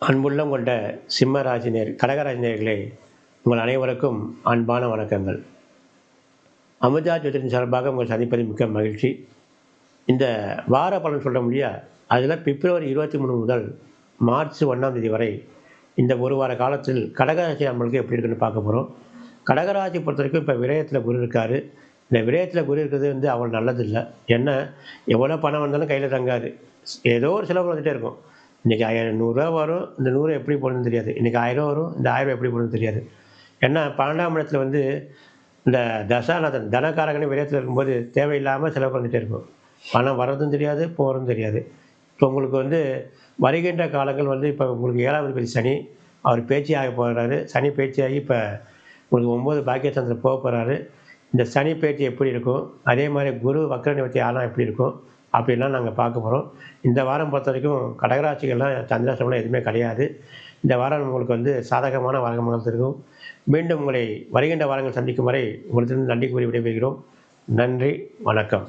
அன்புள்ளம் கொண்ட சிம்ம ராசினியர் கடகராசினியர்களே, உங்கள் அனைவருக்கும் அன்பான வணக்கங்கள். அமுதா ஜோதிடத்தின் சார்பாக உங்களை சந்திப்பதில் மிக்க மகிழ்ச்சி. இந்த வார பலன் சொல்ல முடியா, அதில் பிப்ரவரி 23 முதல் மார்ச் 1ஆம் தேதி வரை இந்த ஒரு வார காலத்தில் கடகராசி நம்மளுக்கு எப்படி இருக்குன்னு பார்க்க போகிறோம். கடகராசி பொறுத்த வரைக்கும் இப்போ விரயத்தில் குரு இருக்கார். இந்த விரயத்தில் குரு இருக்கிறது அவ்வளோ நல்லதில்லை. ஏன்னா எவ்வளோ பணம் வந்தாலும் கையில் தங்காது. ஏதோ ஒரு செலவு வந்துகிட்டே இருக்கும். இன்றைக்கி 100 வரும், இந்த 100 எப்படி போகணுன்னு தெரியாது. இன்றைக்கி 1000 வரும், இந்த 1000 எப்படி போகணுன்னு தெரியாது. ஏன்னா 12ஆம் இடத்துல இந்த தசாநாதன் தனக்காரகனே விரயத்தில் இருக்கும்போது தேவையில்லாமல் செலவு வந்துகிட்டே இருக்கும். பணம் வர்றதும் தெரியாது, போகிறதும் தெரியாது. இப்போ உங்களுக்கு வருகின்ற காலங்கள் இப்போ உங்களுக்கு 7ஆம் அதிபதி சனி, அவர் பேச்சியாக போகிறாரு. சனி பேச்சியாகி இப்போ உங்களுக்கு 9 பாக்கியச்சந்திரன் போக போகிறாரு. இந்த சனி பேச்சு எப்படி இருக்கும், அதே மாதிரி குரு வக்ர நிவர்த்தி ஆலாம் எப்படி இருக்கும் அப்படின்லாம் நாங்கள் பார்க்க போகிறோம். இந்த வாரம் பொறுத்த வரைக்கும் கடகராசிகள்லாம் சந்திராஷ்டமம்லாம் எதுவுமே கிடையாது. இந்த வாரம் உங்களுக்கு சாதகமான வாரமாக இருக்கும். மீண்டும் உங்களை வருகின்ற வாரங்கள் சந்திக்கும் வரை உங்களுக்கு நன்றி கூறி விடைபெறுகிறோம். நன்றி, வணக்கம்.